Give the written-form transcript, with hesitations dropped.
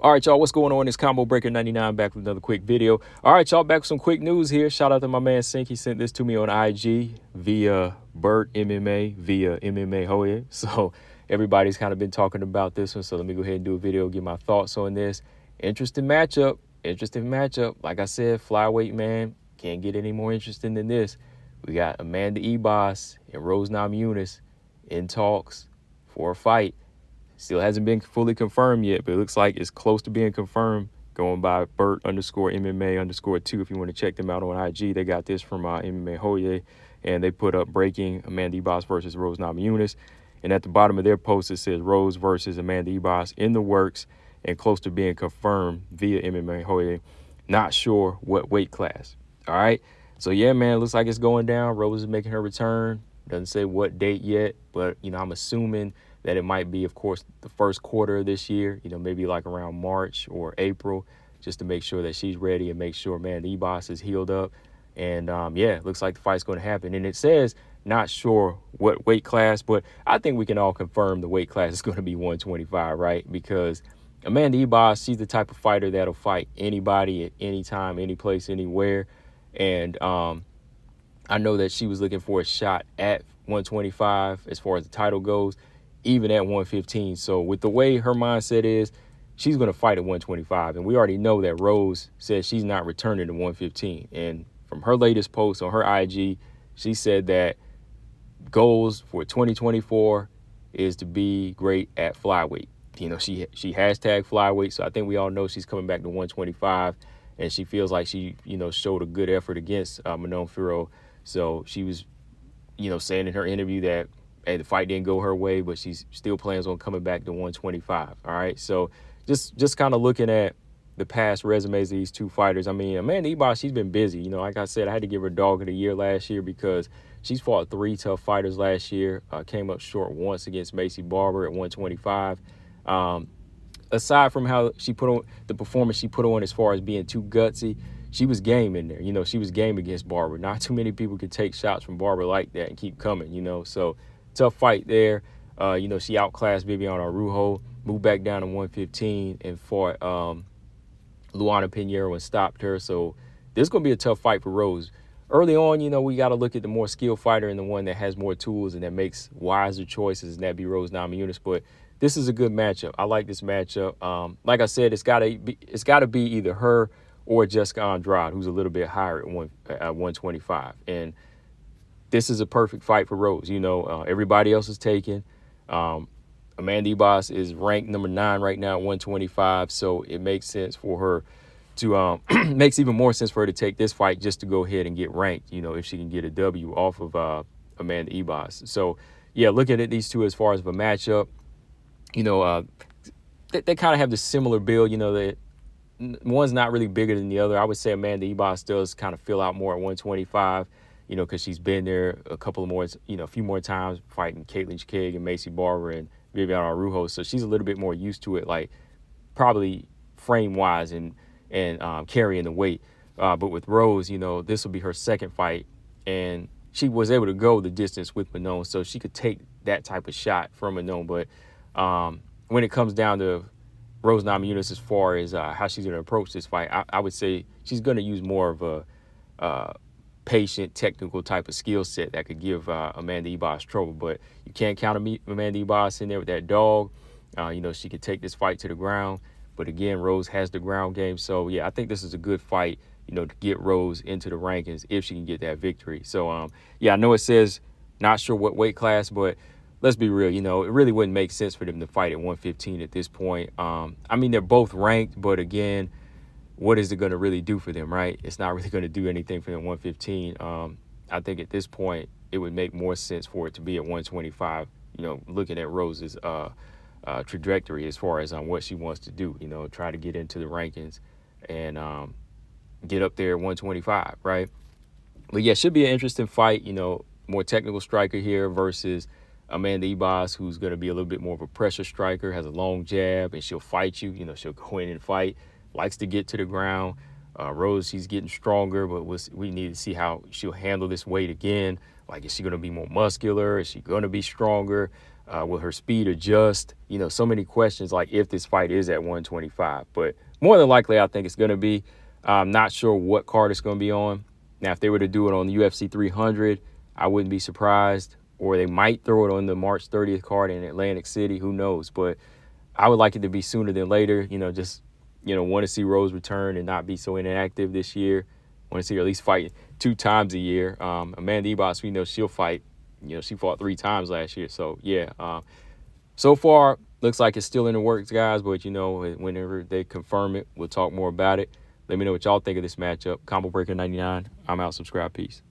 All right, y'all, what's going on? It's Combo Breaker 99 back with another quick video. All right, y'all, back with some quick news here. Shout out to my man Sink. He sent this to me on IG via Burt MMA, via MMA Hoya. So everybody's kind of been talking about this one. So let me go ahead and do a video, give my thoughts on this. Interesting matchup. Like I said, flyweight, man, can't get any more interesting than this. We got Amanda Ribas and Rose Namajunas in talks for a fight. Still hasn't been fully confirmed yet, but it looks like it's close to being confirmed. Going by Burt_MMA_2 if you want to check them out on IG. They got this from MMA Hoye, and they put up breaking Amanda Ribas versus Rose Namajunas. And at the bottom of their post, it says Rose versus Amanda Ribas in the works and close to being confirmed via MMA Hoye. Not sure what weight class. All right. So, yeah, man, it looks like it's going down. Rose is making her return. Doesn't say what date yet, but, I'm assuming that it might be, of course, the first quarter of this year, maybe like around March or April, just to make sure that she's ready and make sure, man, Ribas is healed up. And, yeah, it looks like the fight's going to happen. And it says not sure what weight class, but I think we can all confirm the weight class is going to be 125, right? Because Amanda Ribas, she's the type of fighter that'll fight anybody at any time, any place, anywhere. And I know that she was looking for a shot at 125 as far as the title goes, even at 115. So with the way her mindset is, she's going to fight at 125. And we already know that Rose says she's not returning to 115. And from her latest post on her IG, she said that goals for 2024 is to be great at flyweight. She hashtag flyweight. So I think we all know she's coming back to 125. And she feels like she, showed a good effort against Manon Fiorot. So she was, saying in her interview that, hey, the fight didn't go her way, but she still plans on coming back to 125. All right. So just kind of looking at the past resumes of these two fighters. I mean, Amanda Ribas, she's been busy. Like I said, I had to give her dog of the year last year because she's fought 3 tough fighters last year. Came up short once against Macy Barber at 125. Aside from how she put on the performance she put on as far as being too gutsy, she was game in there. She was game against Barber. Not too many people could take shots from Barber like that and keep coming, So tough fight there. She outclassed Viviane Araújo, moved back down to 115 and fought Luana Pinheiro and stopped her. So this is going to be a tough fight for Rose. Early on, we got to look at the more skilled fighter and the one that has more tools and that makes wiser choices, and that be Rose Namajunas. But this is a good matchup. I like this matchup. Like I said, it's got to be either her or Jessica Andrade, who's a little bit higher at 125. And this is a perfect fight for Rose. Everybody else is taken. Amanda Ribas is ranked number 9 right now at 125. So it makes sense for her to makes even more sense for her to take this fight just to go ahead and get ranked, if she can get a W off of Amanda Ribas. So, yeah, looking at these two as far as a matchup, they kind of have the similar build. That one's not really bigger than the other. I would say Amanda Ribas does kind of fill out more at 125, because she's been there a few more times fighting Caitlin Chikag and Macy Barber and Viviane Araújo. So she's a little bit more used to it, like probably frame-wise and carrying the weight. But with Rose, this will be her second fight, and she was able to go the distance with Manon, so she could take that type of shot from Manon. But when it comes down to Rose Namajunas as far as how she's going to approach this fight, I would say she's going to use more of a patient, technical type of skill set that could give Amanda Ribas trouble. But you can't count Amanda Ribas in there with that dog. She could take this fight to the ground. But again, Rose has the ground game. So, yeah, I think this is a good fight, to get Rose into the rankings if she can get that victory. So, yeah, I know it says not sure what weight class, but let's be real, it really wouldn't make sense for them to fight at 115 at this point. I mean, they're both ranked, but again, what is it going to really do for them, right? It's not really going to do anything for them at 115. I think at this point, it would make more sense for it to be at 125, looking at Rose's trajectory as far as what she wants to do, try to get into the rankings and get up there at 125, right? But yeah, should be an interesting fight, more technical striker here versus Amanda Ribas, who's going to be a little bit more of a pressure striker, has a long jab, and she'll fight you, she'll go in and fight, likes to get to the ground. Rose, she's getting stronger, but we need to see how she'll handle this weight again. Like, is she going to be more muscular? Is she going to be stronger? Will her speed adjust? You know, so many questions, like if this fight is at 125. But more than likely, I think it's going to be. I'm not sure what card it's going to be on. Now, if they were to do it on the UFC 300, I wouldn't be surprised. Or they might throw it on the March 30th card in Atlantic City. Who knows? But I would like it to be sooner than later. You know, just, you know, want to see Rose return and not be so inactive this year. Want to see her at least fight 2 times a year. Amanda Ribas, we know she'll fight. You know, she fought 3 times last year. So, yeah, so far, looks like it's still in the works, guys. But, you know, whenever they confirm it, we'll talk more about it. Let me know what y'all think of this matchup. Combo Breaker 99. I'm out. Subscribe. Peace.